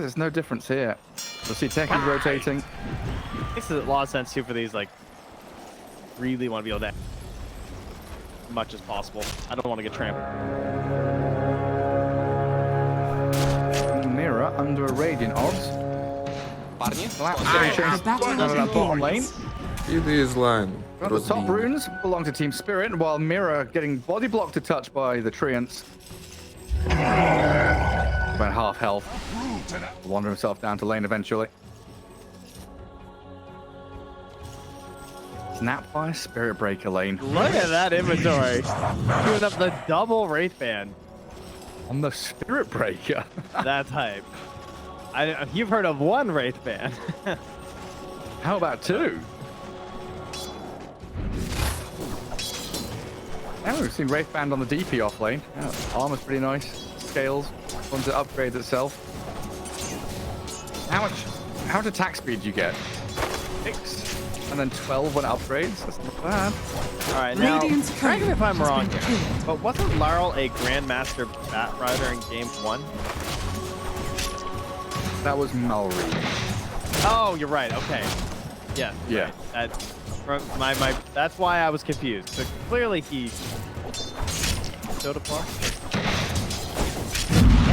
There's no difference here. You'll see Techies rotating. Makes a lot of sense too for these, like, really want to be able to as much as possible. I don't want to get trampled. Mirror under a Radiant odds. Bottom lane. It is line. Well, the top runes belong to TSpirit, while Mirror getting body blocked to touch by the Treants. About half health. Wander himself down to lane eventually. Snap by Spirit Breaker lane. Look at that inventory. Doing up the double Wraith Band. On the Spirit Breaker. That's hype. You've heard of one Wraith Band. How about two? Now we've seen Wraith Band on the DP off lane. Yeah, armor's pretty nice. Scales. Once it upgrades itself. How much attack speed do you get? 6. And then 12 when it upgrades. That's not bad. Alright, now, correct me if I'm wrong here, but wasn't Laurel a Grandmaster Bat Rider in Game 1? That was Mallory. Oh, you're right. Okay. Yeah. Yeah. Right. That's why I was confused. So clearly he showed up.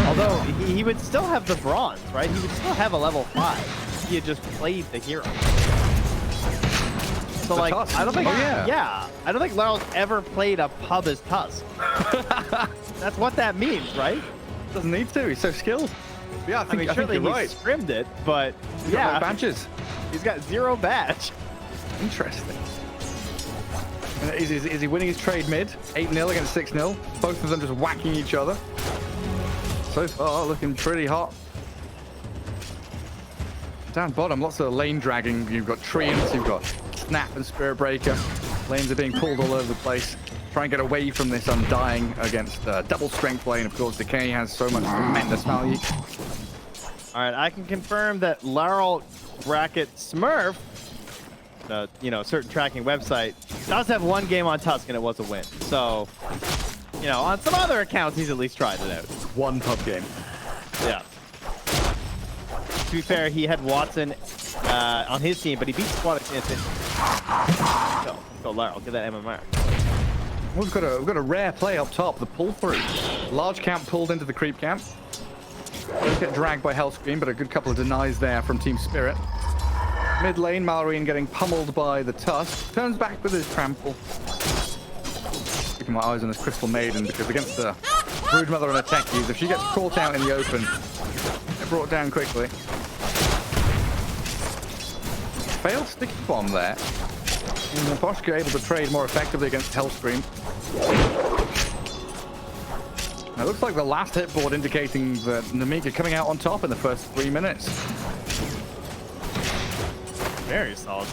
Although he would still have the bronze, right? He would still have a level 5. He had just played the hero. So like, Tusk. I don't think, yeah, I don't think Laurel's ever played a pub as Tusk. That's what that means, right? Doesn't need to. He's so skilled. Yeah, I think surely you're right. He scrimmed it, but He's got no badges. He's got 0 badge. Interesting. And is he winning his trade mid? 8-0 against 6-0. Both of them just whacking each other. So far, looking pretty hot. Down bottom, lots of lane dragging. You've got Treants, you've got Snap and Spirit Breaker. Lanes are being pulled all over the place. Try and get away from this Undying against double strength lane. Of course, Decay has so much tremendous value. All right, I can confirm that Laurel bracket Smurf, the certain tracking website, does have 1 game on Tusk and it was a win. So, on some other accounts, he's at least tried it out. 1 pub game. Yeah. To be fair, he had Watson on his team, but he beat Squad Instant. Go Laurel, get that MMR. We've got a rare play up top, the pull through. Large camp pulled into the creep camp. Both get dragged by Hellscream, but a good couple of denies there from TSpirit. Mid lane, Mallory getting pummeled by the Tusk. Turns back with his trample. Keeping my eyes on this Crystal Maiden, because against the Broodmother and the Techies, if she gets caught out in the open, they're brought down quickly. Failed sticky bomb there. And Boschka able to trade more effectively against Hellscream. Now, it looks like the last hit board indicating that Nemiga coming out on top in the first 3 minutes. Very solid.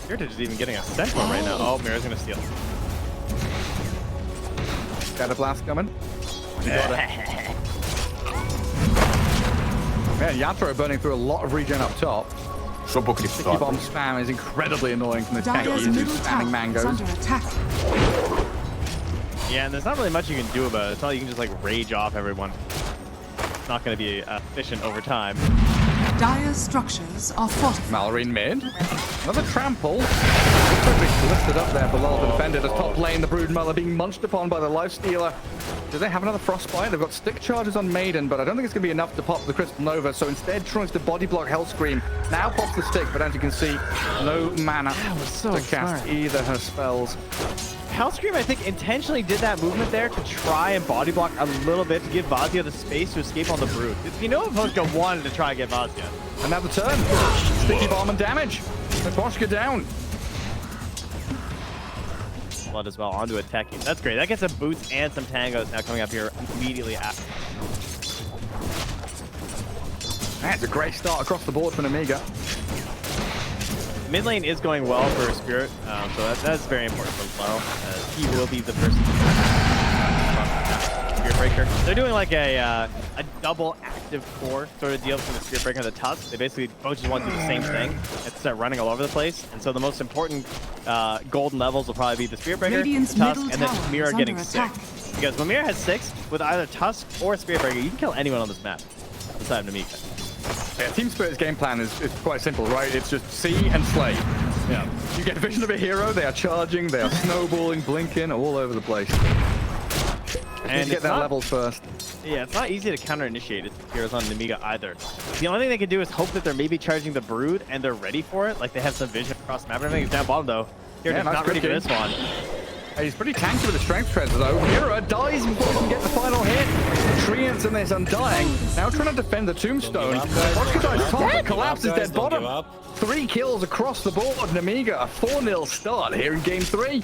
Heritage is even getting a central right now. Oh, Mira's gonna steal. Got a blast coming. Man, Yatoro burning through a lot of regen up top. Sticky bomb spam is incredibly annoying from the Techies who's spamming mangoes. Yeah, and there's not really much you can do about it. It's not like you can just like rage off everyone. It's not going to be efficient over time. Dire structures are fortified. Mallory mid. Another trample. Perfectly lifted up there below the defender. The top lane, the Broodmother being munched upon by the Lifestealer. Do they have another Frostbite? They've got stick charges on Maiden, but I don't think it's going to be enough to pop the Crystal Nova. So instead tries to body block Hellscream. Now pops the stick, but as you can see, no mana to cast either her spells. Hellscream, I think, intentionally did that movement there to try and body block a little bit to give Vazia the space to escape on the Brood. You know if Voska wanted to try and get Vazia. And now the turn. Sticky bomb and damage. And Boschka down. Blood as well onto a Techie. That's great. That gets a boost and some tangos now coming up here immediately after. That's a great start across the board for Nemiga. Mid lane is going well for Spirit, so that's very important for Laurel. He will be the person Spirit Breaker. They're doing like a double active core sort of deal between the Spirit Breaker and the Tusk. They basically both just want to do the same thing and start running all over the place. And so the most important golden levels will probably be the Spirit Breaker, the Tusk, and then Mira getting sick. Because when Mira has 6, with either Tusk or Spirit Breaker, you can kill anyone on this map besides Nemiga. Yeah, TSpirit's game plan is quite simple, right? It's just see and slay. Yeah. You get a vision of a hero, they are charging, they are snowballing, blinking, all over the place. And you get that level first. Yeah, it's not easy to counter-initiate its heroes on Nemiga either. The only thing they can do is hope that they're maybe charging the Brood and they're ready for it. Like they have some vision across the map and everything. He's down bottom though. Here, Yeah, nice not ready for this one. He's pretty tanky with the strength treads though. Mira dies before he can get the final hit. Treants and this Undying. Now trying to defend the tombstone. Vodka top collapses dead bottom. 3 kills across the board. Nemiga, a 4-0 start here in game 3.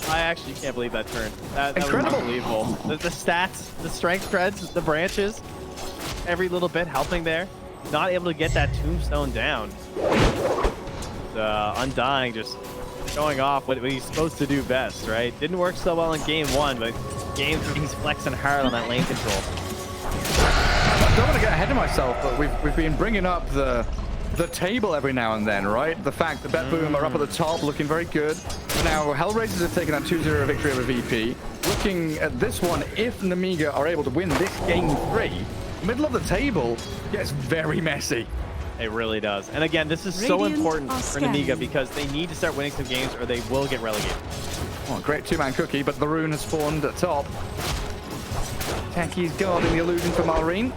I actually can't believe that turn. That was Incredible. unbelievable. The stats, the strength treads, the branches, every little bit helping there. Not able to get that tombstone down. Undying just showing off what he's supposed to do best, right? Didn't work so well in game 1, but game 3 he's flexing hard on that lane control. I don't want to get ahead of myself, but we've been bringing up the table every now and then, right? The fact that BetBoom are up at the top, looking very good. Now, Hellraisers have taken that 2-0 victory over VP. Looking at this one, if Nemiga are able to win this game 3, middle of the table gets very messy. It really does. And again, this is so important for Nemiga because they need to start winning some games or they will get relegated. Oh, great 2-man cookie, but the rune has spawned at top. Techies guarding the illusion for Malrine.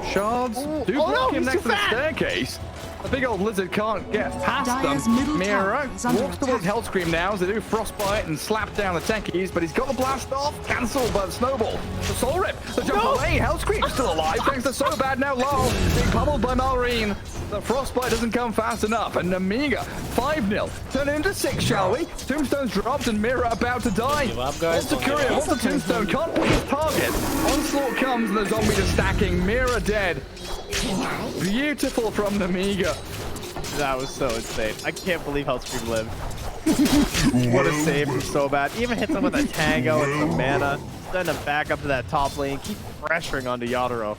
Shards do block him next to the staircase. The big old lizard can't get past them. Mira walks towards Hellscream now as they do frostbite and slap down the Techies, but he's got the blast off, cancelled by the snowball. The soul rip, the jump away, Hellscream's still alive thanks to So Bad now Lol, being pummeled by Malrine. The frostbite doesn't come fast enough, and Nemiga 5-0. Turn it into 6, shall we? Tombstone's dropped and Mira about to die. What's the courier? What's the tombstone? Can't pick his target. Onslaught comes and the zombies are stacking. Mira dead. Beautiful from Nemiga. That was so insane. I can't believe Hellscream lived. What a save from So Bad. Even hits him with a tango and some mana. Send him back up to that top lane. Keep pressuring onto Yatoro.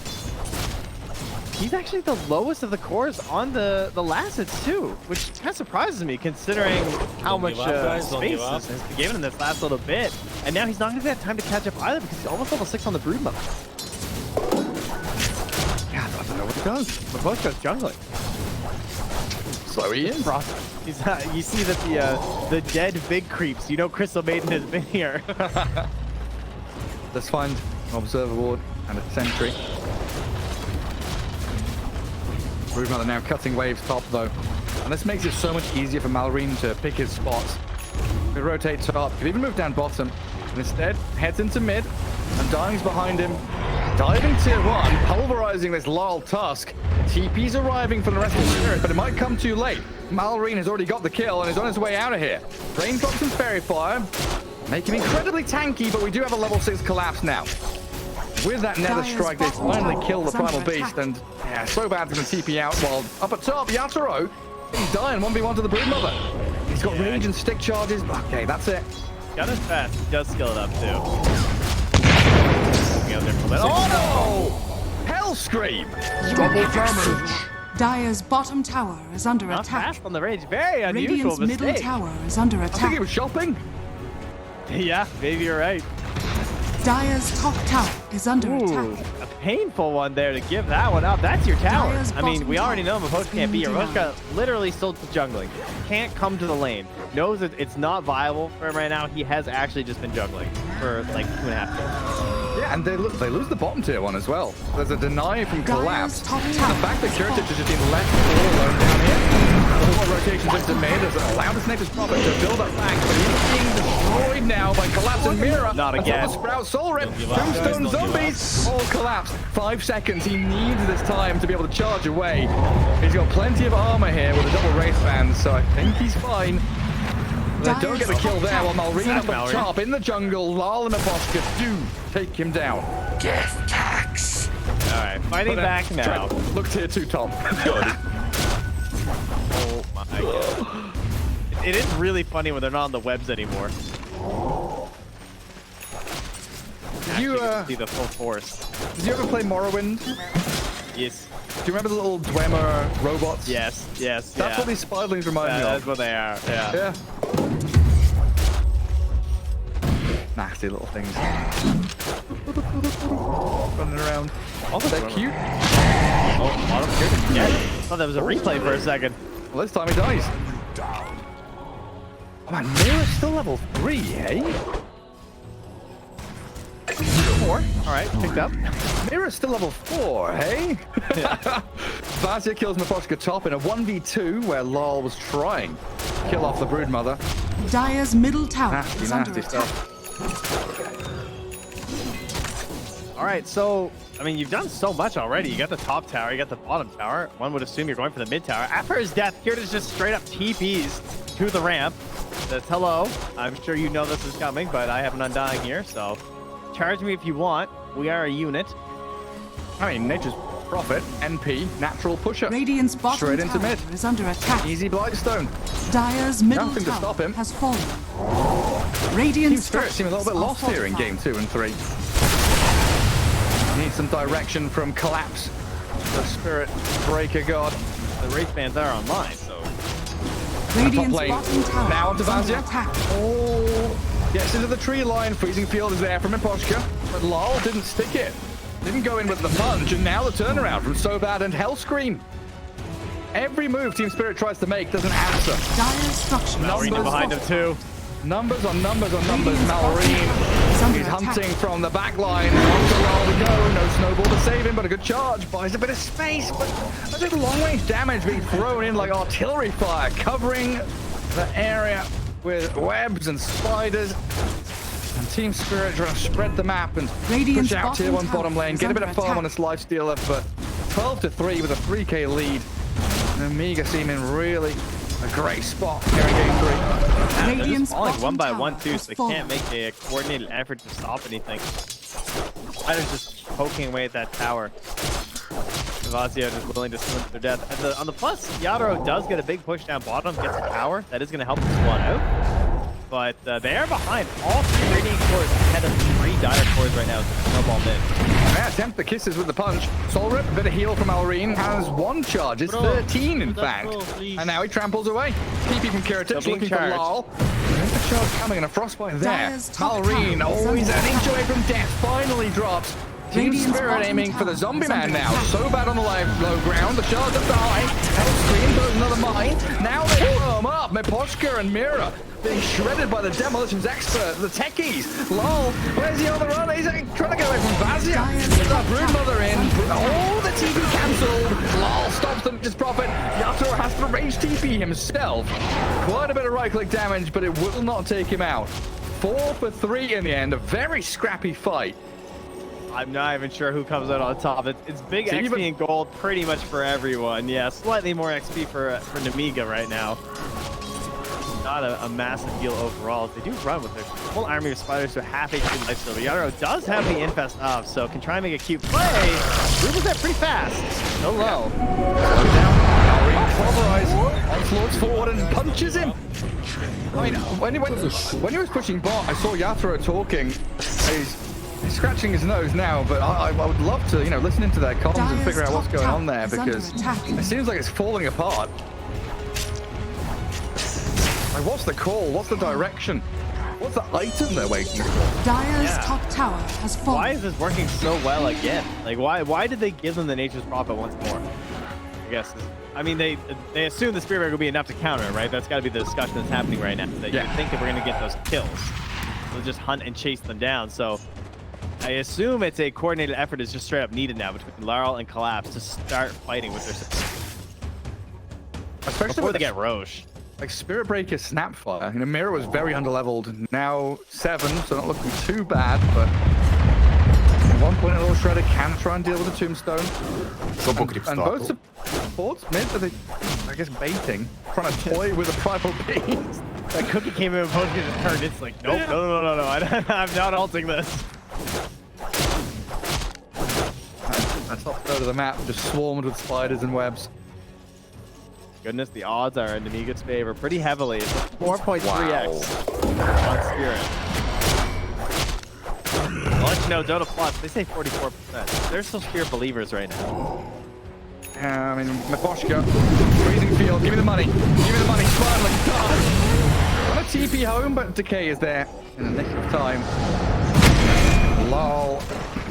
He's actually the lowest of the cores on the Lassets too, which kind of surprises me considering how much space has been given in this last little bit. And now he's not going to have time to catch up either because he's almost level 6 on the Broodmother. God, I don't know what he does. But both goes jungling. So he is. He's you see that the dead big creeps. You know Crystal Maiden has been here. Let's find an Observer Ward and a Sentry. Broodmother now cutting waves top though. And this makes it so much easier for Malrine to pick his spots. We rotate top, could even move down bottom. And instead, heads into mid. Undying's behind him. Diving tier 1, pulverizing this Lol Tusk. TP's arriving from the rest of the Spirit, but it might come too late. Malrine has already got the kill and is on his way out of here. Raindrops and Fairy Fire make him incredibly tanky, but we do have a level 6 collapse now. With that Nether Strike, they finally kill the Primal Beast, and yeah, So Bad's going to TP out while up at top, Yatoro, he's dying 1v1 to the Broodmother. He's got rage and stick charges. Okay, that's it. Got his fast. He does skill it up too. Oh no! Hellscream! Double damage. Dire's bottom tower is under Not attack. fast on the rage. Very unusual Radiant's middle mistake. tower is under I think he attack. was shopping. Yeah, maybe you're right. Dire's top tower is under attack. A painful one there to give that one up. That's your tower. Dire's I mean, we bottom already know tower Mapoka can't be here. is Mapoka literally still jungling. Can't come to the lane. Knows that it's not viable for him right now. He has actually just been jungling for like 2.5 days. Yeah, and they lose the bottom tier one as well. There's a deny from collapse. Top The tower fact that is Curative falling. has just been left all alone down here. All the rotations into mid has allowed the Snaker's Prophet to build up back, but he's being destroyed now by Collapse and Mira. Not again. The Sprout Soul Rip, Tombstone Zombies, all collapsed. 5 seconds, he needs this time to be able to charge away. He's got plenty of armor here with a double race band, so I think he's fine. They don't get the kill there while Malrine up on top in the jungle. Lal and Aposka do take him down. Death tax. All right, fighting back now. Look tier 2, Tom. Oh my god. It is really funny when they're not on the webs anymore. Did you See the full force. did you ever play Morrowind? Yes. Do you remember the little Dwemer robots? Yes. Yes. That's what these spiderlings remind me That's of. what they are. Yeah. Yeah. Nasty little things. Running around. Also, They're cute. Oh, bottom here. Yeah. Thought that was a replay for a second. Well, this time he dies. Oh man, Mira's still level 3, eh? 4. All right, picked up. Mira's still level 4, hey? Vazia kills Miposhka top in a 1v2 where Lol was trying to kill off the Broodmother. Dire's middle tower Nasty, is under nasty attack. stuff. All right, so I mean, you've done so much already. You got the top tower, you got the bottom tower. One would assume you're going for the mid tower. After his death, Kirita's just straight up TPs to the ramp. Says hello. I'm sure you know this is coming, but I have an Undying here, so charge me if you want. We are a unit. I mean, Nature's Prophet, NP, natural pusher. Radiant's bottom Straight into tower mid. is under attack. Easy Blightstone. Dire's middle Nothing to tower stop him. has fallen. Team Radiant's Spirit seem a little bit lost here in game 2 and 3. Need some direction from Collapse. The Spirit Breaker God. The Wraith Bands are online, so Radiant's lane. bottom tower Now to is under Vazia. attack. Oh, gets into the tree line. Freezing Field is there from Miposhka, but Lol didn't stick it. Didn't go in with the punch, and now the turnaround from Sobad and Hellscream. Every move Team Spirit tries to make doesn't answer. Dire's structures Malorine Numbers behind him too. Numbers on numbers on numbers. Radiant's bottom tower is Malorine. under He's attack. hunting from the back line. Onto Lol we go. No snowball to save him, but a good charge. Buys a bit of space, but a bit of long-range damage being thrown in like artillery fire, covering the area with webs and spiders. And Team Spirit trying to spread the map and Radiant's push out tier 1 bottom bottom tower lane. is Get a bit under of farm on attack. this Lifestealer, but 12-3 with a 3k lead. Nemiga seeming really a great spot here in game 3. Man, they're just Radiant's falling bottom one by tower one too, has so they fallen. can't make a coordinated effort to stop anything. Spider's just poking away at that tower. Vazia is willing to swim to their death. And on the plus, Yatoro does get a big push down bottom, gets a tower. That is going to help the squad out. But they are behind all 3 Radiant cores ahead of 3 Dire cores right now. Snowball mid. Yeah, attempt the kisses with the punch. Soul Rip, a bit of heal from Malorine, has 1 charge. It's 13 in fact. And now he tramples away. TP from Kirita, Still being looking for charged. Lol. There's a charge coming and a frostbite there. Dire's top Malorine, tower is always under an inch attack. away from death, finally drops. Team Radiant's Spirit bottom aiming for the tower zombie is man under now. attack. So bad on the low ground. The shards are dying. Hellscream throws another mine. Now they firm up. Miposhka and Mira being shredded by the demolitions expert, the Techies. Lol, where's he on the run? He's trying to get away from Vazia. Dire's Get that top Broodmother tower in. is under Oh, the TP cancelled. Lol stops them. Just Prophet. Yatoro has to rage TP himself. Quite a bit of right-click damage, but it will not take him out. 4 for 3 in the end. A very scrappy fight. I'm not even sure who comes out on top. It's big See, XP even- and gold pretty much for everyone. Yeah, slightly more XP for Nemiga right now. Not a massive deal overall. They do run with their full army of spiders to half HP lifesteal. But Yatoro does have the infest up, so can try and make a cute play. Moves that pretty fast. So low. Malorine pulverized. Onslaught's forward and punches him. I mean, when he was pushing bot, I saw Yatoro talking. He's scratching his nose now, but I would love to, listen into their comms and Dire's figure out what's top going tower on there, is under because attack. it seems like it's falling apart. Like, what's the call? What's the direction? What's the item they're waiting for? Dire's Yeah. top tower has fallen. Why is this working so well again? Like, why did they give them the Nature's Prophet once more? I guess. I mean, they assume the Spirit Breaker will be enough to counter it, right? That's got to be the discussion that's happening right now. That Yeah. you think that we're going to get those kills. We'll just hunt and chase them down. So I assume it's a coordinated effort is just straight up needed now between Laurel and Collapse to start fighting with their Especially before with they get Roche. like Spirit Breaker Snapfire. Mira was very underleveled. Now 7, so not looking too bad, but at one point a little Shredder can try and deal with the Tombstone. And both supports mid, are they, I guess, baiting, trying to toy with the primal beast. That cookie came in and Post just turned. It's like, nope, no. I'm not halting this. That top third of the map just swarmed with spiders and webs. Goodness, the odds are in Nemiga's favor pretty heavily. It's a 4.3x on Spirit. I'll let you know, Dota Plus, they say 44%. They're still Spirit believers right now. I mean, Miposhka, freezing field, give me the money. Give me the money, finally. God. Want a TP home, but Decay is there. in the nick of time. Lol.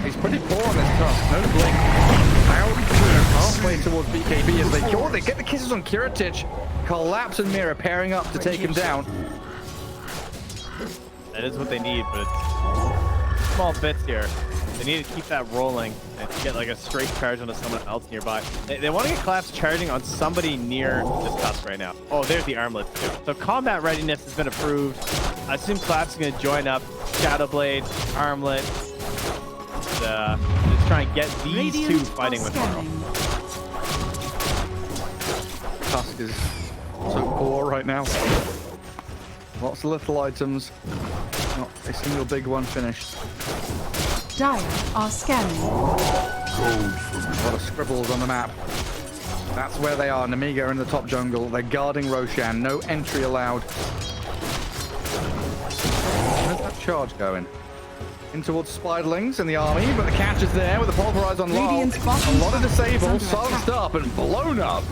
He's pretty poor on this Tusk. No blink. Out halfway towards BKB as they get the kisses on Kiritich. Collapse and Mira pairing up to take him down. That is what they need, but it's small bits here. They need to keep that rolling and get like a straight charge onto someone else nearby. They want to get Collapse charging on somebody near this Tusk right now. Oh, there's the armlet too. So combat readiness has been approved. I assume Collapse is going to join up. Shadow Blade, armlet. Let's try and get these two fighting with Marl. Tusk is so poor right now. Lots of little items. Not a single big one finished. Dire are scanning. A lot of scribbles on the map. That's where they are. Nemiga in the top jungle. They're guarding Roshan. No entry allowed. Where's that charge going? In towards Spiderlings and the army, but the catch is there with the pulverize on Lol. A lot of disable, silenced up and blown up.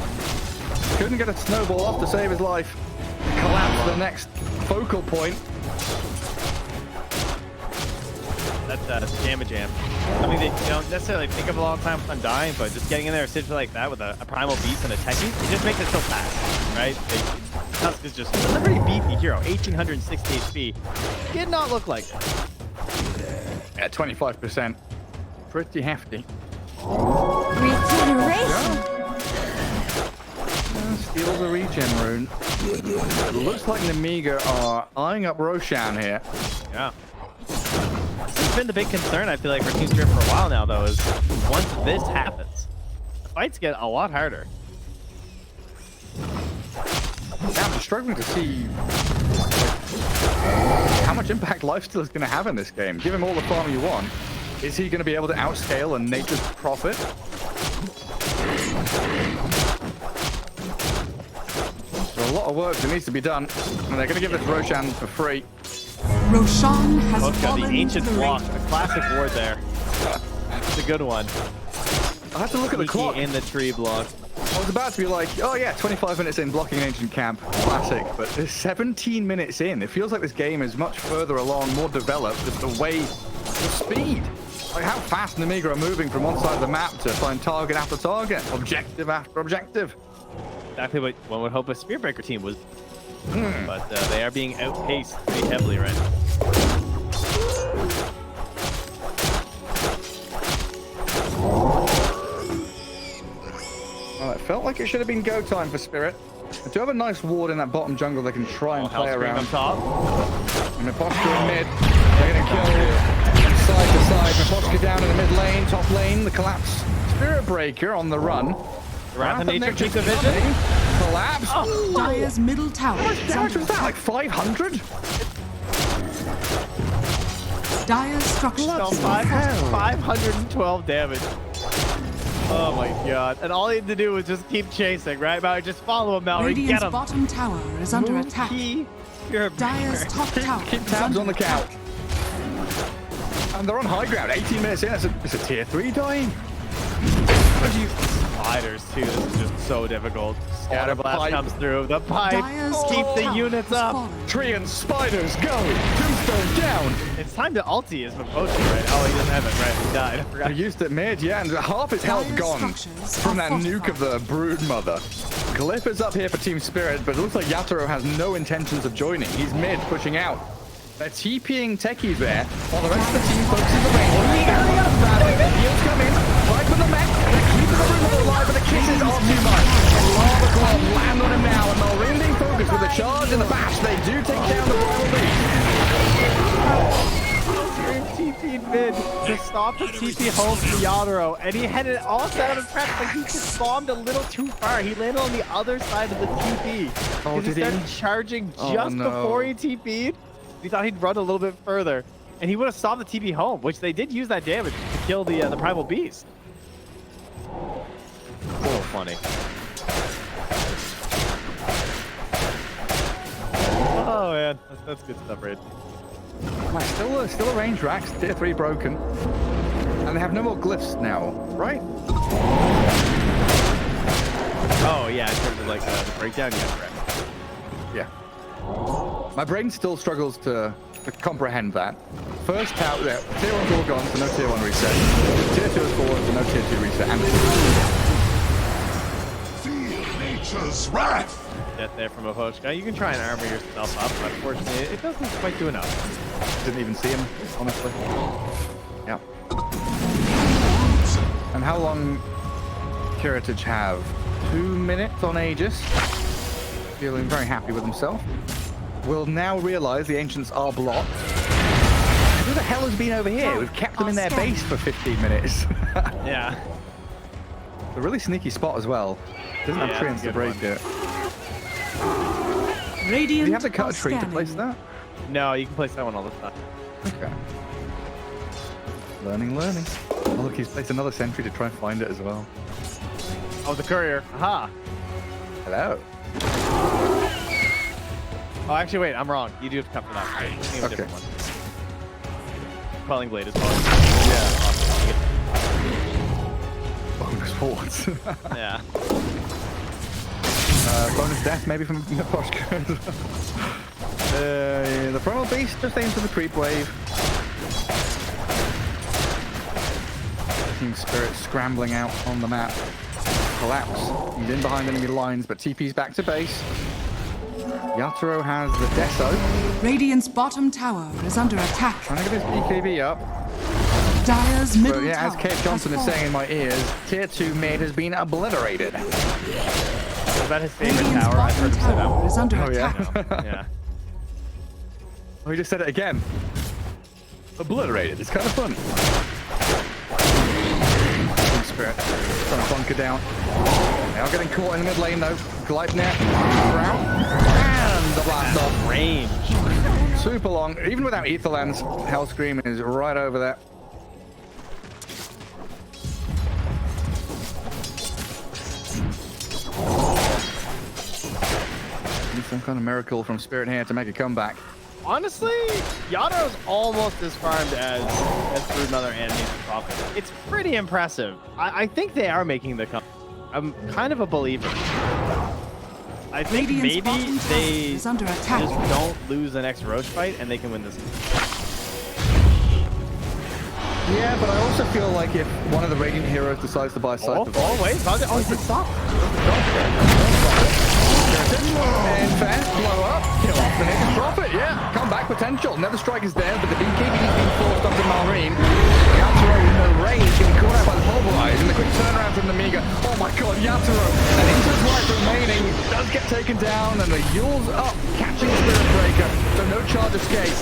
Couldn't get a snowball off to save his life. Collapse the next focal point. That's damage amp. I mean, they don't necessarily think of a long time with Undying, but just getting in there a situation like that with a primal beast and a Techies, it just makes it so fast, right? Tusk is just a pretty beefy hero, 1860 HP. Did not look like it. At 25%. Pretty hefty. Regeneration. Steals a regen rune. It looks like Nemiga are eyeing up Roshan here. Yeah. This has been the big concern, I feel like, for TSpirit for a while now, though, is once this happens, the fights get a lot harder. Yeah, I'm struggling to see how much impact Lifestealer is going to have in this game. Give him all the farm you want. Is he going to be able to outscale and nature's profit? There's a lot of work that needs to be done, and they're going to give this Roshan for free. Roshan has Both got the fallen ancient to the block, ring. the classic ward there. It's a good one. I have to look at the clock. In the tree block. I was about to be like, oh yeah, 25 minutes in, blocking an ancient camp, classic. But there's 17 minutes in. It feels like this game is much further along, more developed, just the way, the speed. Like how fast Nemiga are moving from one side of the map to find target after target, objective after objective. Exactly what one would hope a Spirit Breaker team was. But they are being outpaced pretty heavily right now. Well, it felt like it should have been go time for Spirit. They do have a nice ward in that bottom jungle they can try and play around. On top. And Impostor in mid. They're going to kill from side to side. Impostor down in the mid lane, top lane, the collapse. Spirit Breaker on the run. Wrath of Nature keeps the vision. Collapse. Oh. Dire's middle tower How much is damage under was that? Like attack. 500? Dire's structures No, are 512 damage. Oh my god. And all he had to do was just keep chasing, right? Mallory, just follow him, Mallory. Get Radiant's him. bottom tower is under attack. You're a Dire's top tower Keep is tabs under on the attack. count. And they're on high ground. 18 minutes in. It's a tier 3 dying. Spiders too. This is just so difficult. Scatter blast pipe. comes through. The pipe. Dire's Keep top the tower units has up. fallen. Tree and spiders go. Tombstone down. It's time to ulti his potion, right? Oh, he doesn't have it, right? He died. I I forgot. used it mid, yeah, and half his health Dire's gone structures from are that nuke of the fortified. Broodmother. Glyph is up here for TSpirit, but it looks like Yatoro has no intentions of joining. He's mid, pushing out. They're TPing Techies there, while the rest of the team focuses the lane. Heals come in, right for the mech. They're keeping the Broodmother alive, but the kisses are too much. Lava Glove land on him now, and they'll really focus with the charge and the bash. They do take down the Primal Beast. TP mid to stop the TP home from Yatoro, and he had it all set out of prep, but he just bombed a little too far. He landed on the other side of the TP. Oh, He did he? started charging Oh, just no. before he TP'd. He thought he'd run a little bit further, and he would have saw the TP home, which they did use that damage to kill the Primal Beast. So funny. Oh man, that's good stuff, Raid. Right, still a range racks, tier 3 broken. And they have no more glyphs now, right? Oh yeah, in terms of like the breakdown, yeah, correct. Yeah. My brain still struggles to to comprehend that. First tower, yeah, tier 1's all gone, so no tier 1 reset. Tier 2 is forward, so no tier 2 reset. And Feel nature's wrath. Get there from Ohoshka. You can try and armor yourself up, but unfortunately, it doesn't quite do enough. didn't even see him, honestly. Yeah. And how long Curatage have? 2 minutes on Aegis. Feeling very happy with himself. Will now realize the ancients are blocked. Who the hell has been over here? We've kept them in their base for 15 minutes. Yeah. A really sneaky spot as well. Doesn't have treants to break it. Radiant Do you have to cut a are tree to scanning. place that? No, you can place that one all the time. Okay. Learning. Oh, look, he's placed another sentry to try and find it as well. Oh, the courier. Aha. Hello. Oh, actually, wait. I'm wrong. You do have to cut for that. I'm thinking of a Okay. different one. Quelling blade is fine. Bonus forwards. Yeah. Bonus death maybe from Poshka. The primal beast just aims for the creep wave. Team Spirit scrambling out on the map. Collapse. He's in behind enemy lines, but TP's back to base. Yatoro has the Deso. Radiant's bottom tower is under attack. Trying to get his BKB up. Dire's middle But yeah, as tower Kate Johnson has is saying in fallen. my ears, tier 2 mid has been obliterated. What about his favorite Radiant's tower? I've heard bottom him say that tower one. is under Oh, yeah? attack. Yeah. Oh, he just said it again. Obliterated. It's kind of fun. Team Spirit trying to bunker down. They are getting caught in the mid lane though. Gleipnir, Brown, and the blast off. Range. Super long. Even without Aetherlands, Hellscream is right over there. Need some kind of miracle from Spirit here to make a comeback. Honestly, Yatoro's almost as farmed as Broodmother and Nature's Prophet. It's pretty impressive. I think they are making the comeback. I'm kind of a believer. I think Radiant's maybe bottom tower they is under attack. just don't lose the next Roche fight and they can win this. Yeah, but I also feel like if one of the Radiant heroes decides to buy a side Wait. Oh, he did stop. and fast, blow up, kill off the Nature's Prophet, yeah, comeback potential. Nether Strike is there, but the BKB is being forced onto Marine. Yatoro with no range, getting caught out by the pulverize, and the quick turnaround from Nemiga. Oh my god, Yatoro, and into his life remaining, does get taken down, and the Yule's up, catching Spirit Breaker, so no charge escape.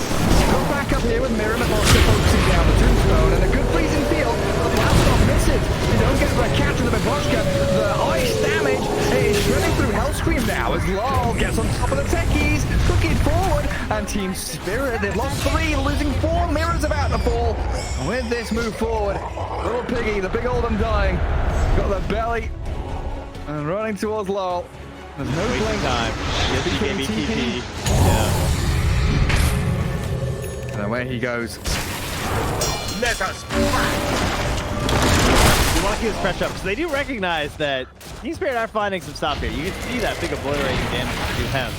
Go back up here with Mirror and Monster focusing down the Tombstone, and a good freezing field, the blast off misses. You don't get the catch of the Beboshka, the ice damage is shredding through Hellscream now as Lol gets on top of the Techies, cooking forward, and Team Spirit, they've lost 3, losing 4, Mirror's about to fall. With this move forward, little Piggy, the big old Undying, got the belly, and running towards Lol. There's no blink Time. Yes, he gave me TP. Yeah. and away he goes. Let us We want to keep this pressure up, because they do recognize that Team Spirit are finding some stuff here. You can see that big obliterating damage to him.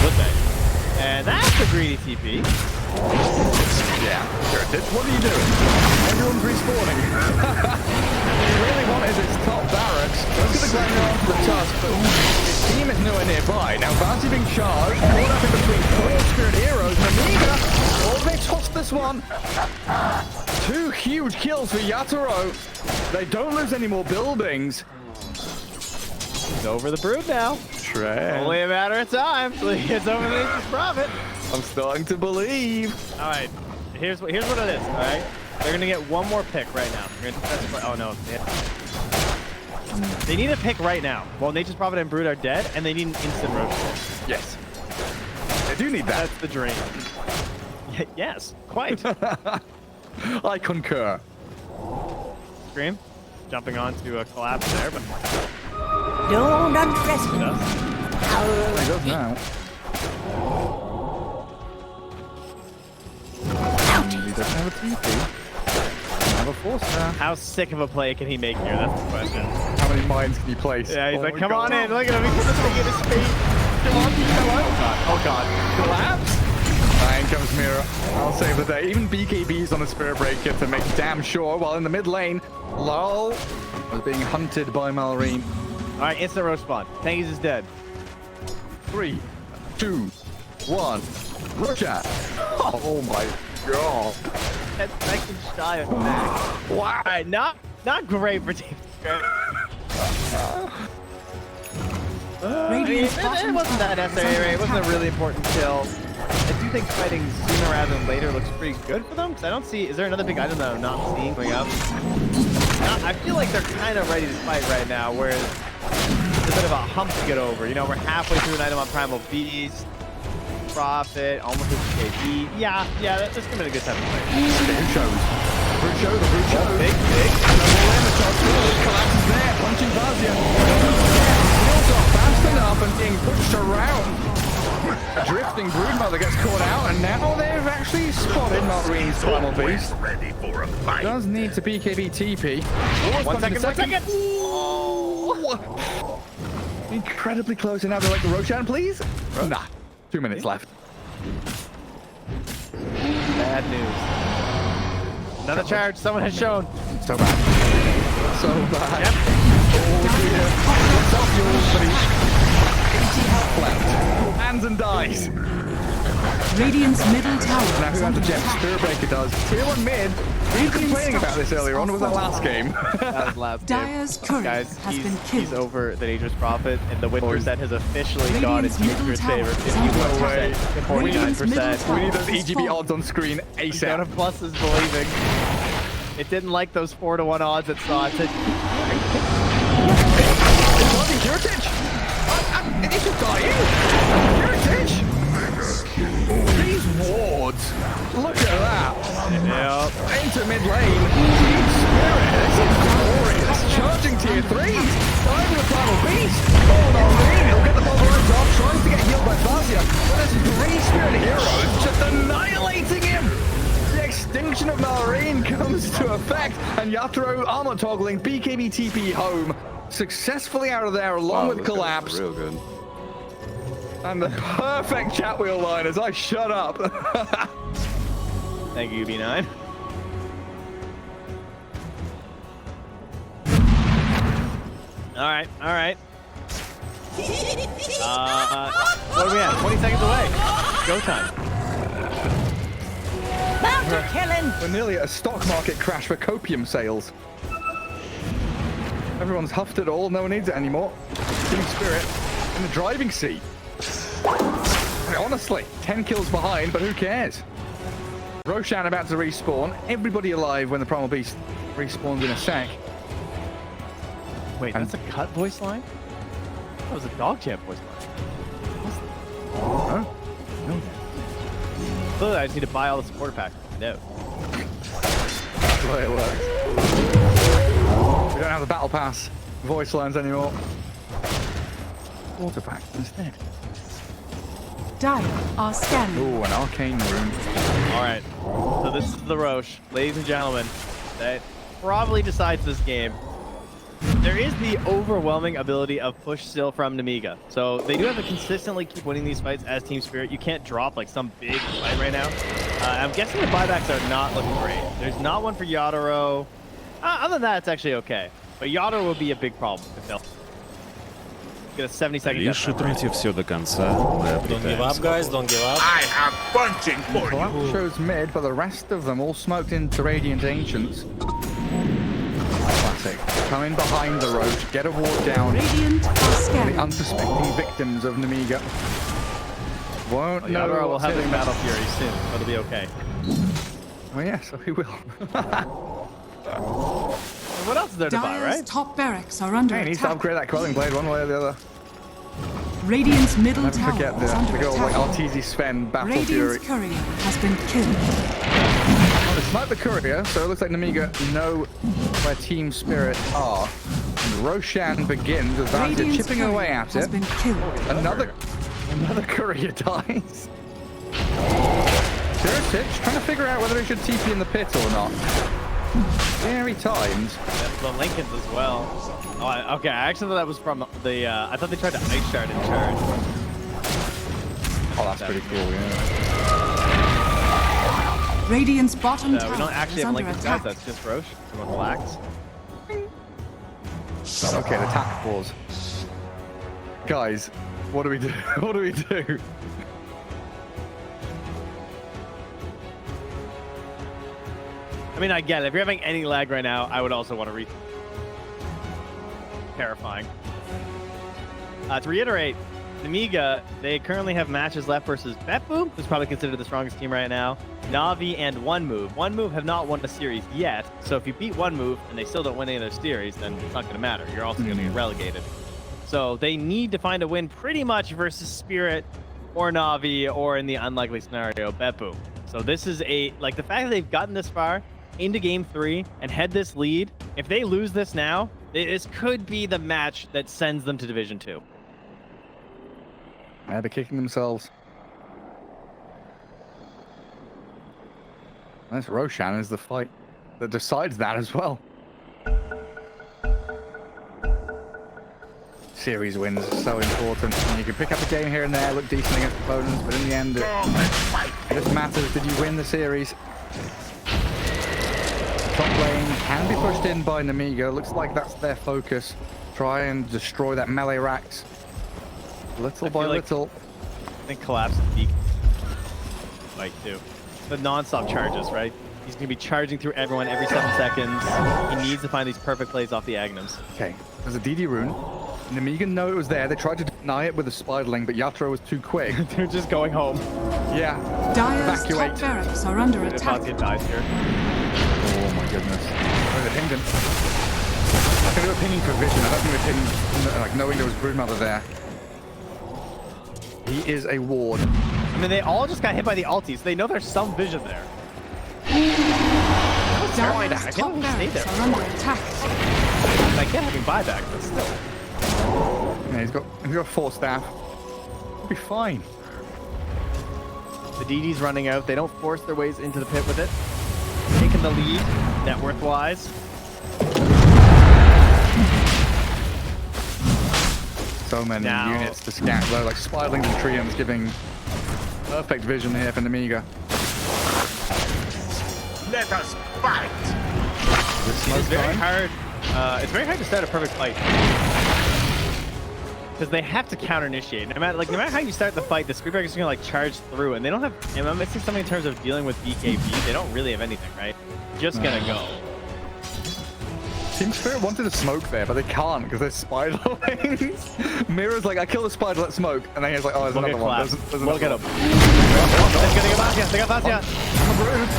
Look at it. And that's a greedy TP. Yeah, Curatage, what are you doing? Everyone's respawning. He really wanted his top barracks. Look at the grinder onto the tusk, but his team is nowhere nearby. Now Vasi being charged, caught up in between 4 Spirit heroes. Nemiga, oh, they tossed this one. 2 huge kills for Yatoro. They don't lose any more buildings. He's over the Brood now. Only a matter of time till he gets over the Nature's Prophet. I'm starting to believe. All right, here's what it is. All right, they're gonna get one more pick right now. Oh no, they need a pick right now. Well, Nature's Prophet and Brood are dead, and they need an instant roach. Yes. They do need that. That's the dream. Yes, quite. I concur. Scream, jumping onto a collapse there, but Don't underestimate does. He does now. He doesn't have a TP. Doesn't have a force now. How sick of a play can he make here? That's the question. How many mines can you place? Yeah, he's Oh like, my come God. on in. Look at him. He's put this thing in his feet. Come on, come on. Oh god. Collapse? in comes Mira. I'll save the day. Even BKB's on a Spirit Breaker to make damn sure. While in the mid lane, Lol was being hunted by Malrine. All right, instant roast spawn. Techies is dead. 3, 2, 1. Roshan. Oh my god. That second shy of back. Wow. All right, not great for Team Spirit. Radiant's It bottom wasn't that tower is necessary, under right? It wasn't a attack. really important kill. I do think fighting sooner rather than later looks pretty good for them, because I don't see... Is there another big item that I'm not seeing going up? I feel like they're kind of ready to fight right now, whereas there's a bit of a hump to get over. You know, we're halfway through an item on Primal Beast, Prophet, almost with KB. Yeah, that's gonna be a good time to play. Who shows? Big. Collapses there, punching Vazia. Wheels off fast enough and being pushed around. A drifting Broodmother gets caught out, and now they've actually spotted Malrine's Primal Beast. Ready for a fight. Does need to BKB TP. One second. Oh. Incredibly close, and now they're like the Roshan, please? Nah, 2 minutes left. Bad news. Another charge, someone has shown. So bad. So bad. Yep. Oh dear. What's up, yours, buddy? 80 health left. Hands and dies. Radiant's middle tower Now is who has under the Jet? attack. Spirit Breaker does. Tier 1 mid. We were complaining about this earlier on. Was that last game? That was last game. Dyer's courier Guys, has been he's killed. over the Dangerous Prophet, and the win Boys. percent has officially gone in Radiant's Team middle Spirit's tower favor. is under 51% attack. to Radiant's middle 49%. tower We need those is EGB falling. odds on screen Down to ASAP. pluses believing. It didn't like those 4-to-1 odds it saw. It said, Dodging Curitage! It should die in! Curitage! These wards! Look at that! yep. Into mid lane. Team Spirit, this is glorious. Charging tier 3s. Diving the Primal Beast. Oh, Malrine, he'll get the pulverize off. Tries to get healed by Vazia. But there's 3 Spirit heroes just annihilating him. The extinction of Malrine comes to effect. And Yatoro armor toggling BKB TP home. Successfully out of there along with Collapse. Real good. And the perfect chat wheel line as I shut up. Thank you, B9. All right. What are we at? 20 seconds away. Go time. Bounty killing. We're nearly at a stock market crash for copium sales. Everyone's huffed it all, no one needs it anymore. Team Spirit in the driving seat. Honestly, 10 kills behind, but who cares? Roshan about to respawn. Everybody alive when the Primal Beast respawns in a sec. Wait, that's a cut voice line? That was a dog champ voice line. Huh? Clearly, I just need to buy all the supporter packs. No. That's the way it works. We don't have the battle pass voice lines anymore. Water pack instead. Dire are scanning. Ooh, an arcane room. All right. So this is the Roche, ladies and gentlemen, that probably decides this game. There is the overwhelming ability of push still from Nemiga. So they do have to consistently keep winning these fights as Team Spirit. You can't drop like some big fight right now. I'm guessing the buybacks are not looking great. There's not one for Yatoro. Other than that, it's actually okay. But Yatoro will be a big problem if they'll get a 70-second death time. Решите все до конца. Мы Don't give up, обретаемся. guys. Don't give up. I am punching for you. Collapse shows mid, but the rest of them all smoked into Radiant Ancients. Classic. Come in behind the Roach, get a ward down. Radiant are The scanning. unsuspecting victims of Nemiga. Won't know Yatoro will what's have in his Battle Fury soon, but it'll be okay. Oh yeah, so he will. What else is there to buy, Dire's right? top barracks are under He needs to attack. upgrade that Quelling Blade one way or the other. Radiant's middle Never tower forget is under the good old like attack. Arteezy Sven Battle Fury. Radiant's courier has been killed. Well, it's like the courier, so it looks like Nemiga know where Team Spirit are. And Roshan begins with Vazia Radiant's chipping away courier at has it. been killed. Another courier dies. Curitage trying to figure out whether he should TP in the pit or not. Very timed. That's the Lincolns as well. Oh, okay, I actually thought that was from the, I thought they tried to ice shard in turn. Oh, that's pretty cool, yeah. Radiant's bottom We tower don't actually is have under Lincoln guys. attack. That's just Roche. Everyone relax. Okay, the attack pause. Guys, what do we do? What do we do? I mean, I get it. If you're having any lag right now, I would also want to read. Terrifying. To reiterate, Nemiga, they currently have matches left versus Beppu, who's probably considered the strongest team right now, Na'Vi, and One Move. One Move have not won a series yet, so if you beat One Move and they still don't win any of their series, then it's not going to matter. You're also going to get relegated. So they need to find a win pretty much versus Spirit or Na'Vi, or in the unlikely scenario, Beppu. So this is the fact that they've gotten this far into Game 3 and had this lead, if they lose this now, this could be the match that sends them to Division 2. Yeah, they're kicking themselves. This Roshan is the fight that decides that as well. Series wins are so important. You can pick up a game here and there, look decent against opponents, but in the end, it just matters. Did you win the series? Top lane can be pushed in by Nemiga. Looks like that's their focus. Try and destroy that melee racks. Little by little. I think collapse and peak. Like, too. The non-stop charges, right? He's going to be charging through everyone every 7 seconds. He needs to find these perfect plays off the Agnums. Okay, there's a DD rune. Nemiga know it was there. They tried to deny it with a spiderling, but Yatoro was too quick. They're just going home. Yeah. Dire's Evacuate. top barracks are under attack. It dies here. Oh my goodness. Oh, they pinged him. I think they were pinging for vision. I don't think they pinged, like, knowing there was Broodmother there. He is a ward. I mean, they all just got hit by the ultis. They know there's some vision there. Dire's top barracks are under attack. I get having buyback, but still. Yeah, he's got 4 staff. He'll be fine. The DD's running out. They don't force their ways into the pit with it. Taking the lead, net worth-wise. So many units to scan, though, like Spiderlings and Treants giving perfect vision here for Nemiga. Let us fight. It's very hard. It's very hard to start a perfect fight because they have to counter-initiate. No matter how you start the fight, the Screamback is gonna charge through, and they don't have. I'm missing something in terms of dealing with BKB. They don't really have anything, right? Just gonna go. TSpirit wanted to smoke there, but they can't because there's spiderlings. Mira's like, I killed the spider, let's smoke. And then he's like, oh, there's another one. There's Look at another him. one. They got Vasya. Rude.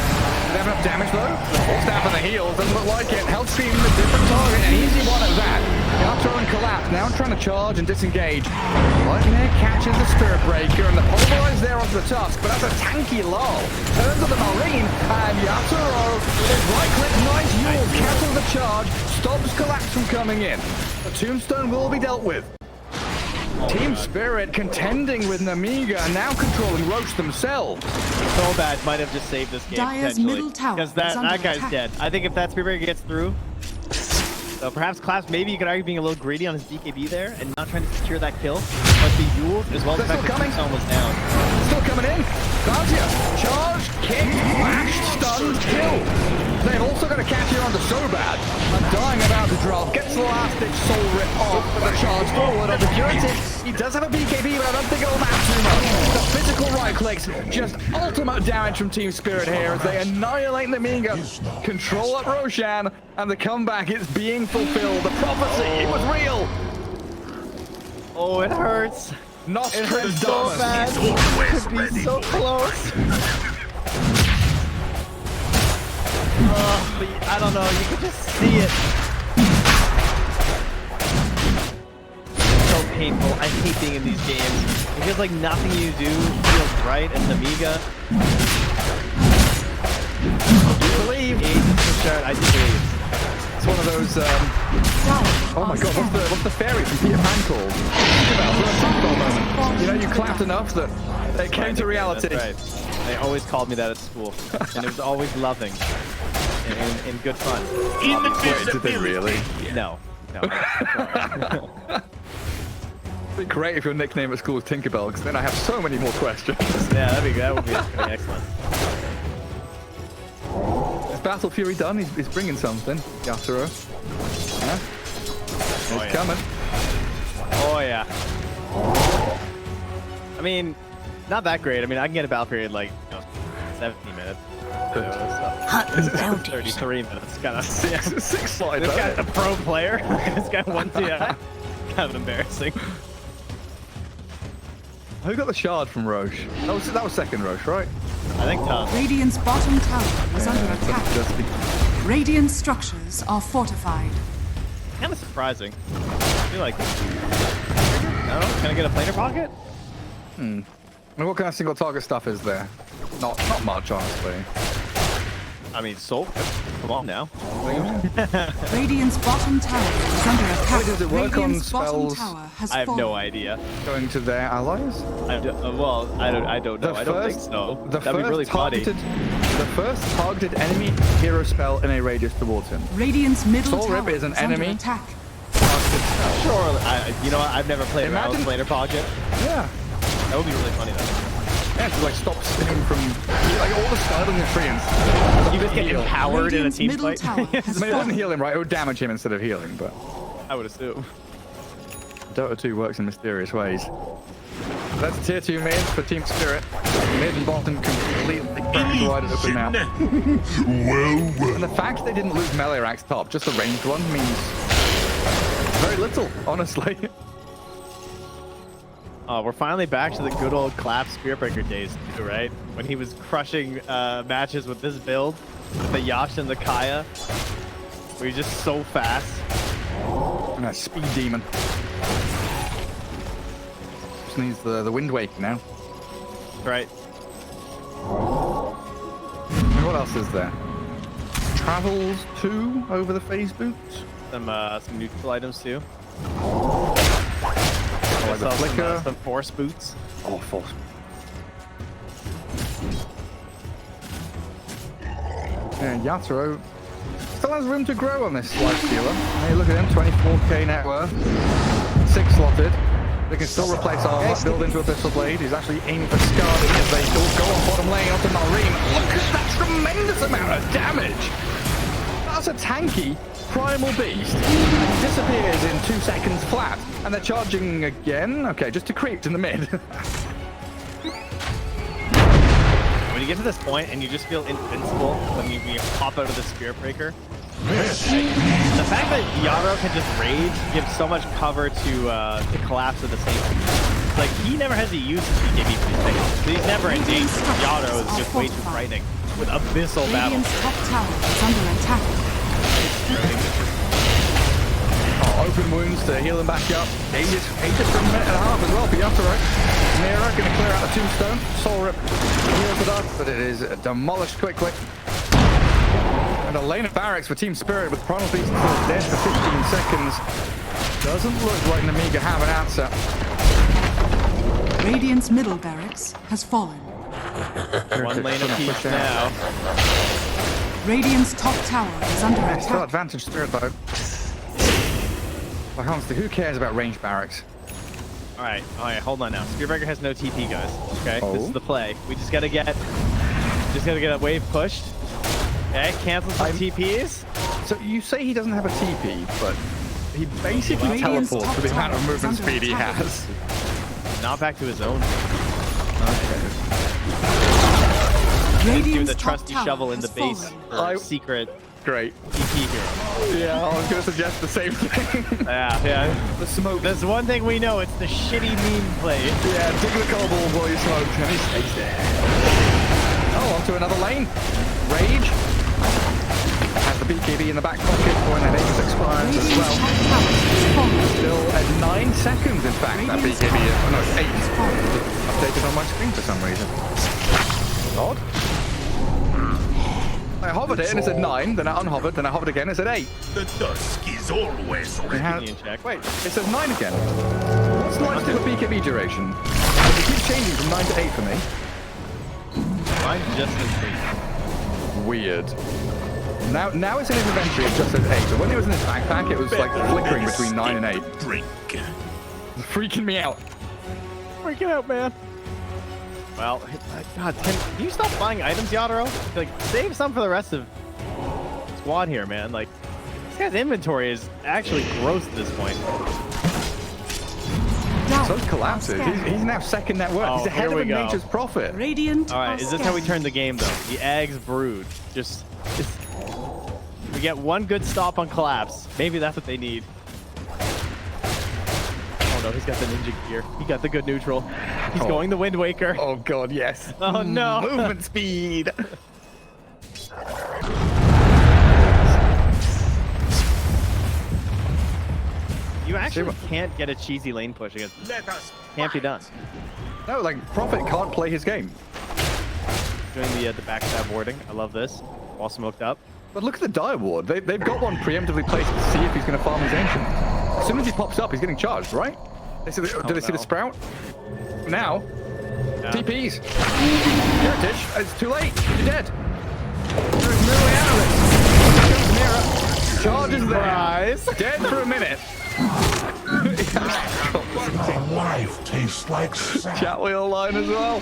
They have enough damage though. The full staff on the heels doesn't look like it. Health Stream, a different target, an easy one at that. Yatoro and Collapse now trying to charge and disengage. Lightning catches the Spirit Breaker and the Pulverize there onto the Tusk, but that's a tanky lull. Turns to the Marine, and Yatoro with his right click, nice Yule, cancels the charge, stops Collapse from coming in. The Tombstone will be dealt with. TSpirit contending with Nemiga and now controlling Roche themselves. So bad, might have just saved this game. Dire's middle tower because is that under guy's attack. dead. I think if that Spirit gets through, so perhaps Collapse, maybe you could argue being a little greedy on his BKB there and not trying to secure that kill. But the Yule, as well as the fact that Tombstone was down. Still coming in. Vasya, charge, kick, flash, stunned, kill. They've also got to catch here under so bad. Undying about to drop. Gets the last ditch soul rip off with a charge forward on the curative. He does have a BKB, but I don't think it'll matter too much. The physical right clicks, just ultimate damage from TSpirit here as they annihilate Nemiga. Control up Roshan, and the comeback is being fulfilled. The prophecy, it was real. Oh, it hurts. It hurts so bad. It could be so close. But I don't know. You can just see it. So painful. I hate being in these games. It feels like nothing you do feels right. And Nemiga. You believe? I do believe. It's one of those, oh my god, what's the fairy from Peter Pan called? Moment. You know, you clapped enough that it came to reality. That's right. They always called me that at school. And it was always loving. And good fun. Did they really? No. It'd be great if your nickname at school was Tinkerbell, because then I have so many more questions. Yeah, that would be excellent. That's Battle Fury done. He's bringing something. Yatoro. Yeah. He's yeah. coming. Oh yeah. I mean, not that great. I mean, I can get a battle period in like 17 minutes. Hot and bounty. 33 minutes. Kind of Six slides. This guy's a pro player. This guy won TI. Kind of embarrassing. Who got the shard from Roche? That was second Roche, right? I think tough. Radiant's bottom tower is under attack. Just the- Radiant structures are fortified. Kind of surprising. I feel like. No, can I get a planer pocket? I mean, what kind of single target stuff is there? Not much, honestly. I mean, Soul. Come on now. Radiant's bottom tower is under attack. Does it work on Radiant's bottom spells? tower has I have fallen. no idea. Going to their allies? Well, I don't know. I don't think so. That'd be really funny. The first targeted enemy hero spell in a radius towards him. Radiant's middle Soul tower Rip is an under enemy. attack. Targeted spell. Sure. You know what? I've never played around with Imagine- planer pocket. Yeah. That would be really funny though. Yeah, to like stop him from like all the styling and treants. You just get empowered in a Radiant's team middle fight. tower has I mean, it wouldn't fallen. heal him, right? It would damage him instead of healing, but I would assume. Dota 2 works in mysterious ways. That's tier 2 mid for Team Spirit. Mid and bottom completely cracked wide open now. And the fact they didn't lose melee racks top, just the ranged one, means very little, honestly. Oh, we're finally back to the good old clap Spiritbreaker days, too, right? When he was crushing matches with this build, with the Yash and the Kaya. Where he's just so fast. And that speed demon. Just needs the Wind Wake now. Right. And what else is there? Travels 2 over the phase boots. Some neutral items, too. Like the flicker. Some force boots. Oh, false. Yeah, Yatoro still has room to grow on this Lifestealer. Hey, look at him, 24k net worth, 6 slotted. They can still replace armor, build into Abyssal Blade. He's actually aiming for Scarlet as they go on bottom lane onto Marine. Look at that tremendous amount of damage! That's a tanky Primal Beast. Disappears in 2 seconds flat. And they're charging again. Okay, just to creep in the mid. When you get to this point and you just feel invincible when you pop out of the Spiritbreaker, the fact that Yatoro can just rage gives so much cover to collapse at the same time. Like, he never has to use his BKB for these things. So he's never in danger. Yatoro is just way too frightening with Abyssal Battle. Radiant's top tower is under attack. Oh, open wounds to heal him back up. Aegis for a minute and a half as well for Yatoro. Mira going to clear out the tombstone. Soul Rip heals it up, but it is demolished quickly. And a lane of barracks for Team Spirit with Primal Beast still dead for 15 seconds. Doesn't look like Nemiga have an answer. Radiant's middle barracks has fallen. One lane of peace now. Radiant's top tower is under Still attack. advantage Spirit though. Like honestly, who cares about ranged barracks? All right, hold on now. Spiritbreaker has no TP, guys. Okay, Oh. this is the play. We just gotta get a wave pushed. Okay, cancel some TPs. So you say he doesn't have a TP, but he basically Radiant's teleports top for the amount of tower movement is under speed he attack. has. Not back to his own. Give Radiant's the top trusty tower shovel in the has base fallen. for secret Great. TP hero. Yeah, I was going to suggest the same thing. Yeah. The smoke. There's one thing we know, it's the shitty meme play. Yeah, dig the cobble while you smoke, and he stays there. Oh, onto another lane. Rage. Has the BKB in the back pocket when that Aegis expires as Radiant's well. top tower has fallen. Still at 9 seconds, in fact, that Radiant's BKB is. Oh, no, top it's 8. tower has fallen. Updated on my screen for some reason. Odd. I hovered it and it said 9, then I unhovered, then I hovered again, it said 8. The dusk is always It ready. has, in check. wait, it says 9 again. What's Lifestealer BKB duration? It keeps changing from 9 to 8 for me. Mine's just as Weird. Now it's in his inventory, it just says 8, but when it was in his backpack, it was like flickering between 9 and 8. Drink. It's freaking me out. freaking out, man. Well, God, can you stop buying items, Yatoro? Like, save some for the rest of squad here, man. Like, this guy's inventory is actually gross at this point. So's collapses. He's now second net worth. Oh, He's ahead here of we a go. Nature's Prophet. Radiant. All right, is this how we turn the game, though? The eggs brood. Just we get one good stop on collapse. Maybe that's what they need. Oh no, he's got the ninja gear. He got the good neutral. He's going the Wind Waker. Oh god, yes. Oh no. Movement speed. You actually can't get a cheesy lane push against. Can't be done. No, like Prophet can't play his game. Doing the backstab warding. I love this. All smoked up. But look at the Dire Ward. They've got one preemptively placed to see if he's going to farm his ancient. As soon as he pops up, he's getting charged, right? Did they see the sprout? Now, TPs. Heritage. It's too late. You're dead. There's no way out of this. Mira. Charges there. Dead for a minute. Life tastes like sap. Chat wheel line as well.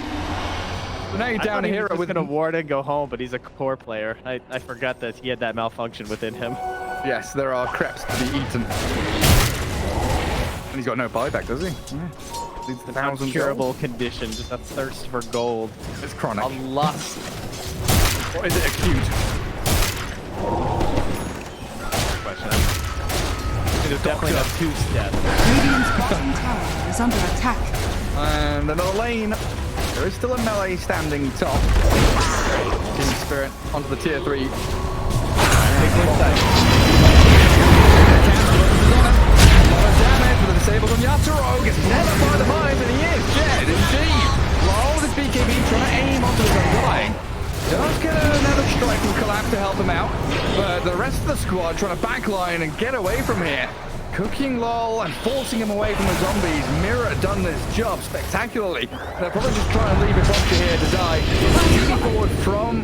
So now you're down a hero with gonna ward and go home, but he's a core player. I forgot that he had that malfunction within him. Yes, there are crepes to be eaten. And he's got no buyback, does he? Yeah. Leads to 1,000 Incurable condition, just a thirst for gold. It's chronic. A lust. Or is it acute? Question. It's definitely a two-step. Radiant's bottom tower is under attack. And another lane. There is still a melee standing top. TSpirit onto the tier 3. Big damage with a disable on Yatoro. Gets blown up by the mines, and he is dead indeed. Lol with his BKB trying to aim onto his Undying. Does get another strike from Collapse to help him out, but the rest of the squad trying to backline and get away from here. Cooking Lol and forcing him away from the zombies. Mira done this job spectacularly. They're probably just trying to leave his monster here to die. Shooting forward from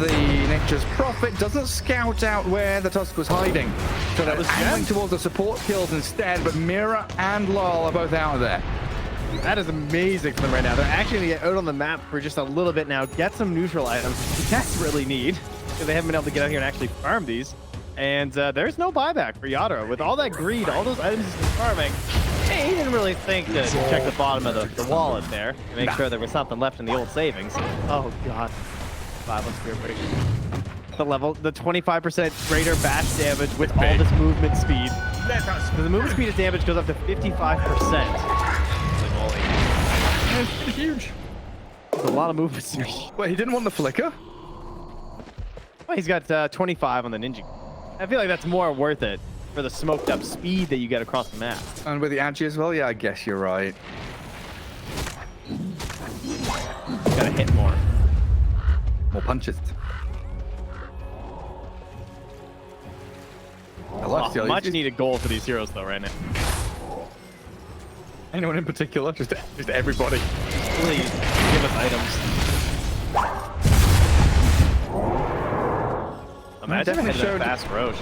the Nature's Prophet doesn't scout out where the Tusk was hiding. So they're angling towards the support kills instead, but Mira and Lol are both out of there. That is amazing for them right now. They're actually going to get out on the map for just a little bit now, get some neutral items they desperately need, because they haven't been able to get out here and actually farm these. And there's no buyback for Yatoro. With all that greed, all those items he's been farming, he didn't really think to check the bottom of the wallet there to make sure there was something left in the old savings. Oh, God. 5 on Spirit Break. The 25% greater bash damage with all this movement speed. So the movement speed of damage goes up to 55%. It's huge. That's a lot of movement speed. Wait, he didn't want the flicker? Well, he's got 25 on the ninja. I feel like that's more worth it for the smoked up speed that you get across the map. And with the Agi as well? Yeah, I guess you're right. Gotta hit more. More punches. Much needed goal for these heroes though right now. Anyone in particular? Just everybody. Please give us items. Imagine definitely showed showed fast Roche.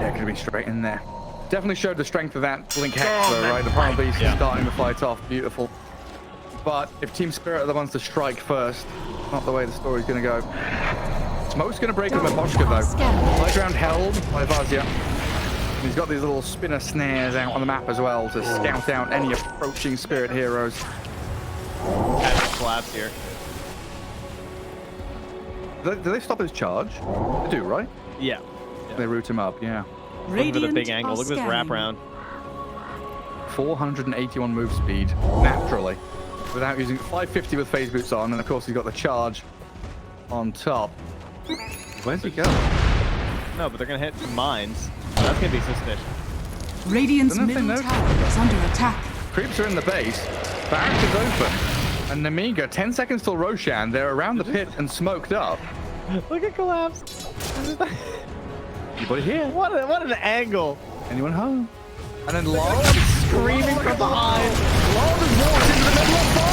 Yeah, could have been straight in there. Definitely showed the strength of that Blink Hex though, right? The Primal Beast is starting the fight off. Beautiful. But if TSpirit are the ones to strike first, not the way the story's going to go. Smoke's going to break him with Moshka though. High ground held by Vazia. He's got these little spinner snares out on the map as well to scout out any approaching Spirit heroes. Collapse here. Do they stop his charge? They do, right? Yeah. They root him up, yeah. Look at the big angle. Look at this wraparound. 481 move speed, naturally. Without using 550 with phase boots on, and of course he's got the charge on top. Where's he go? No, but they're going to hit mines. That's going to be suspicious. Radiant's middle tower is under attack. Creeps are in the base. Barracks is open. And Nemiga, 10 seconds till Roshan. They're around the pit and smoked up. Look at collapse. Anybody here? What an angle. Anyone home? And then Lol Screaming from behind. Lol just walks into the middle of 5.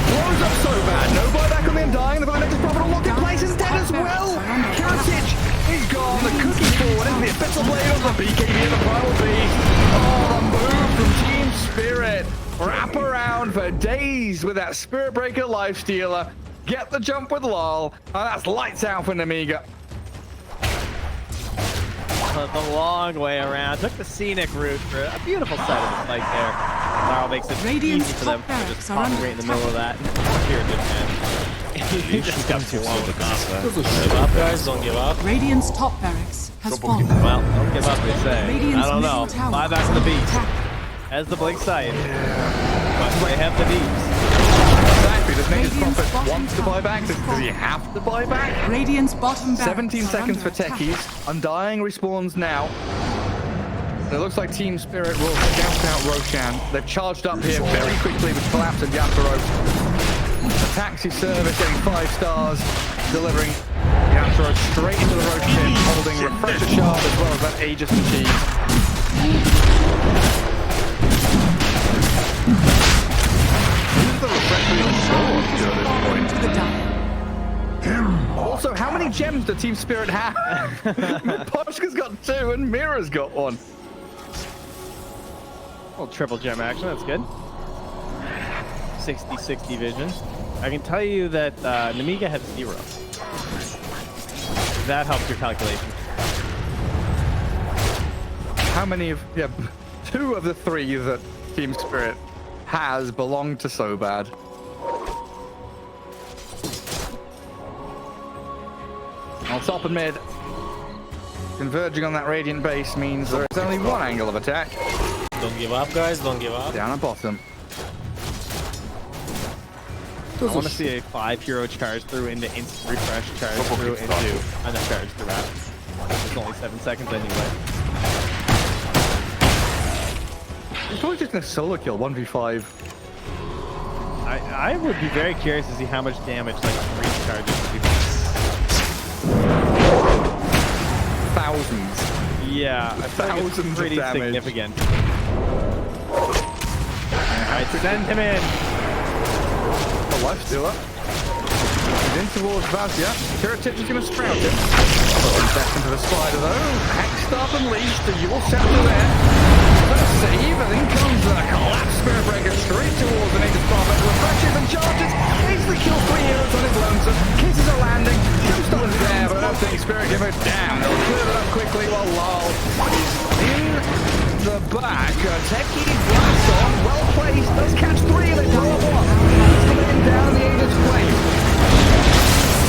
Blows up so bad. No buyback on the Undying. They've got the next Prophet on locked in place. Is dead as well. Heritage is gone. The cookie forward into the Abyssal Blade of the BKB and the Primal Beast. Oh, the move from TSpirit. Wrap around for days with that Spirit Breaker Lifestealer. Get the jump with Lol. And that's lights out for Nemiga. the long way around. Took the scenic route for a beautiful side of the fight there. Laurel makes it Radiant's easy for them top to just barracks are pop under right in the middle of that. Here, good man. He just got blown up. Ganze. Give up, guys. Don't give up. Radiant's top barracks has fallen. Well, don't give up, they say. Radiant's I don't know. middle tower Buy back the beast. attack. As the Blink side. But they have the deeps. Exactly. Does Nature's Radiant's Prophet bottom want to tower buy back? Does he have to buy back? Radiant's bottom barracks 17 are seconds for under attack. Techies. Undying respawns now. It looks like Team Spirit will scout out Roshan. They've charged up here very quickly with Collapse and Yatoro. A taxi service getting 5 stars, delivering Yatoro straight into the Roshan, holding Refresher Shard as well as that Aegis and Cheese. Who's the Refresher even score at this point? To the dire. Also, how many gems does Team Spirit have? Poshka's got 2 and Mira's got 1. Little triple gem action, that's good. 60-60 vision. I can tell you that Nemiga has 0. That helps your calculation. How many of 2 of the 3 that Team Spirit has belong to So Bad? On top and mid, converging on that Radiant base means there is only one angle of attack. Don't give up, guys. Don't give up. Down at bottom. I want to see a 5 hero charge through into instant refresh, charge through into, and then charge throughout. It's only 7 seconds anyway. It's probably just gonna solo kill 1v5. I would be very curious to see how much damage like 3 charges would do. Thousands. Yeah, I feel like it's Thousands of pretty damage. significant. Alright, send him in. The Lifestealer. He's in towards Vazia. Kiritich is going to sprout it. Back into the spider though. Hackstaff unleashed. The Yule Scepter there. First save, and in comes the Collapse Spirit Breaker straight towards the Nature's Prophet. Refreshes and charges. Basically kills 3 heroes on his lonesome. Kisses a landing. Tombstone's there, but I don't think Spirit give a damn. They'll clear it up quickly while Lal is in the back. Techies blast on. Well placed. Does catch 3. They blow up 1. Coming down the Aegis Flame.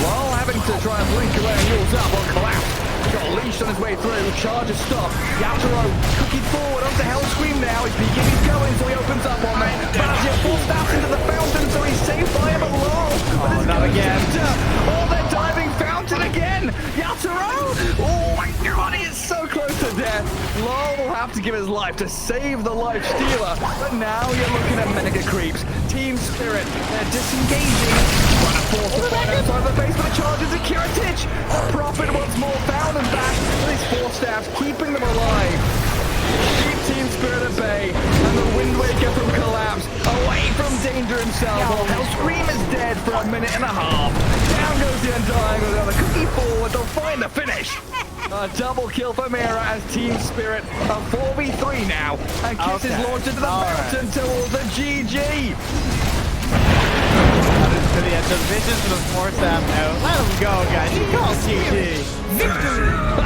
Lal having to try and blink away and Yule's up on Collapse. Got leashed on his way through. Charges stop. Yatoro cooking forward onto Hellscream now. He's peeking, he's going, so he opens up on me. Vazia forced out into the fountain, so he's saved by him at Lal. Oh, not again. Oh, they're diving fountain again. Yatoro. Oh my god, he is so close to death. Lal will have to give his life to save the Lifestealer. But now you're looking at mega creeps. Team Spirit, they're disengaging. Trying to force the fight outside the base, but the charges are Kiritich. The Prophet wants more found and back. These 4 staffs keeping them alive. Keep Team Spirit at bay, and the Wind Waker from Collapse away from danger himself. While Hellscream is dead for a minute and a half. Down goes the Undying with another cookie forward. They'll find the finish. A double kill for Mira as Team Spirit a 4v3 now, and Kiss is launched into the mountain towards the GG. The visions of the 4 staff out. Let him go, guys. He calls GG. Victory!